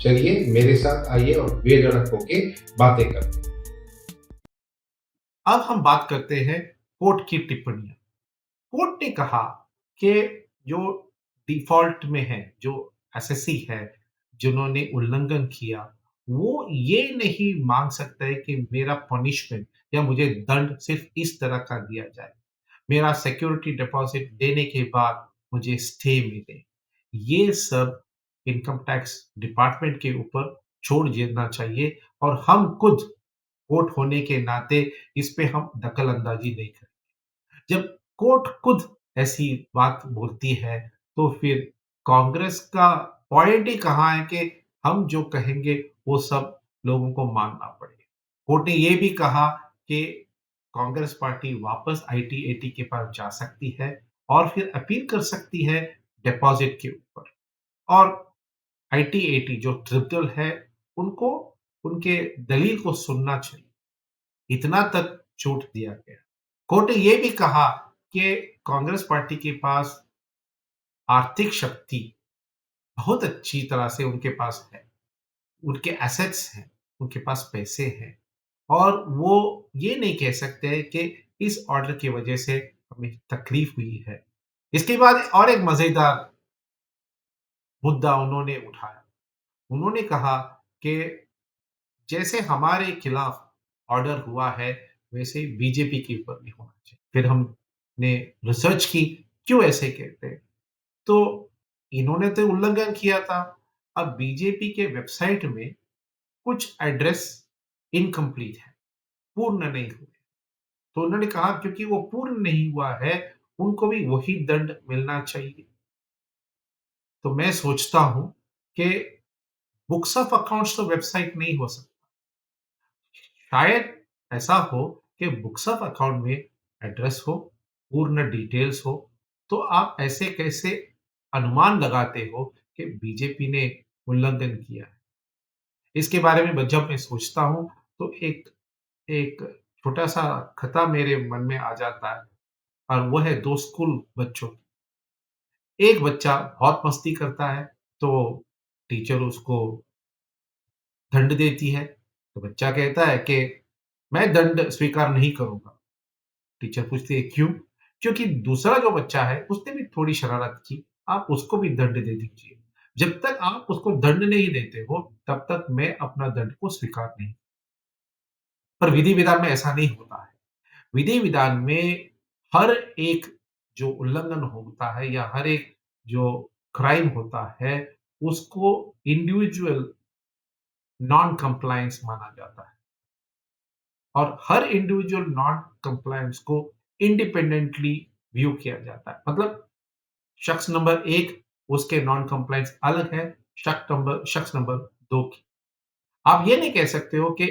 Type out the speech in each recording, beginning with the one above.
चलिए मेरे साथ आइए और बेधड़क होके बातें करते हैं। अब हम बात करते हैं कोर्ट की टिप्पणियां। कोर्ट ने कहा कि जो डिफॉल्ट में है, जो एसएससी है, जिन्होंने उल्लंघन किया, वो ये नहीं मांग सकता है कि मेरा पनिशमेंट या मुझे दंड सिर्फ इस तरह का दिया जाए। मेरा सिक्योरिटी डिपॉजिट देने के बाद मुझे स्टे मिले। ये सब इनकम टैक्स डिपार्टमेंट के ऊपर छोड़ देना चाहिए और हम खुद कोर्ट होने के नाते इस पे हम दखल अंदाजी नहीं करें। जब कोर्ट खुद ऐसी बात बोलती है, तो फिर कांग्रेस का पॉइंट ही कहाँ है कि हम जो कहेंगे वो सब लोगों को मानना पड़ेगा। कोर्ट ने ये भी कहा कि कांग्रेस पार्टी वापस आईटी-एटी के पास जा सकती है और फिर अपील कर सकती है डिपॉजिट के ऊपर। और आईटी-एटी जो ट्रिब्यूनल है, उनको उनके दलील को सुनना चाहिए। इतना तक छूट दिया गया। कोर्ट ने ये भी कहा कि कांग्रेस पार्टी के पास आर्थिक शक्ति बहुत अच्छी तरह से उनके पास है। उनके एसेट्स हैं, उनके पास पैसे हैं और वो ये नहीं कह सकते कि इस ऑर्डर की वजह से हमें तकलीफ हुई है। इसके बाद और एक मज़ेदार मुद्दा उन्होंने उठाया। उन्होंने कहा कि जैसे हमारे खिलाफ ऑर्डर हुआ है, वैसे ही बीजेपी के ऊपर भी होना चाहिए। फिर हमने रिसर्च की, क्यों ऐसे कहते हैं? तो इन्होंने तो उल्लंघन किया था। अब बीजेपी के वेबसाइट में कुछ एड्रेस इनकम्प्लीट है, पूर्ण नहीं हुए। तो उन्होंने कहा क्योंकि वो पूर्ण नहीं हुआ है, उनको भी वही दंड मिलना चाहिए। तो मैं सोचता हूँ कि बुक्स ऑफ अकाउंट्स तो वेबसाइट नहीं हो सकता। शायद ऐसा हो कि बुक्स ऑफ अकाउंट में एड्रेस हो, पूर्ण डिटेल्स हो, तो आप ऐसे कैसे अनुमान लगाते हो कि बीजेपी ने उल्लंघन किया है? इसके बारे में जब मैं सोचता हूँ, तो एक एक छोटा-सा खता मेरे मन में आ जाता है और वो है 2 स्कूल बच्चों की। एक बच्चा बहुत मस्ती करता है, तो टीचर उसको दंड देती है। तो बच्चा कहता है कि मैं दंड स्वीकार नहीं करूँगा। टीचर पूछती है क्यों? क्योंकि दूसरा जो बच्चा है उसने भी थोड़ी शरारत की, आप उसको भी दंड दे दीजिए। जब तक आप उसको दंड नहीं देते हो, तब तक मैं अपना दंड को स्वीकार नहीं। पर विधि-विधान में ऐसा नहीं होता है। विधि-विधान में हर एक जो उल्लंघन होता है या हर एक जो क्राइम होता है, उसको इंडिविजुअल नॉन कंप्लायंस माना जाता है और हर इंडिविजुअल नॉन कंप्लायंस को इंडिपेंडेंटली व्यू किया जाता है। मतलब शख्स नंबर 1 उसके नॉन कंप्लायंस अलग है, शख्स नंबर 2 की। आप ये नहीं कह सकते हो कि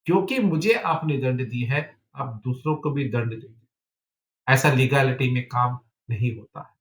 क्योंकि मुझे आपने दंड दी है, आप दूसरों को भी दंड दें। ऐसा लीगैलिटी में काम नहीं होता है।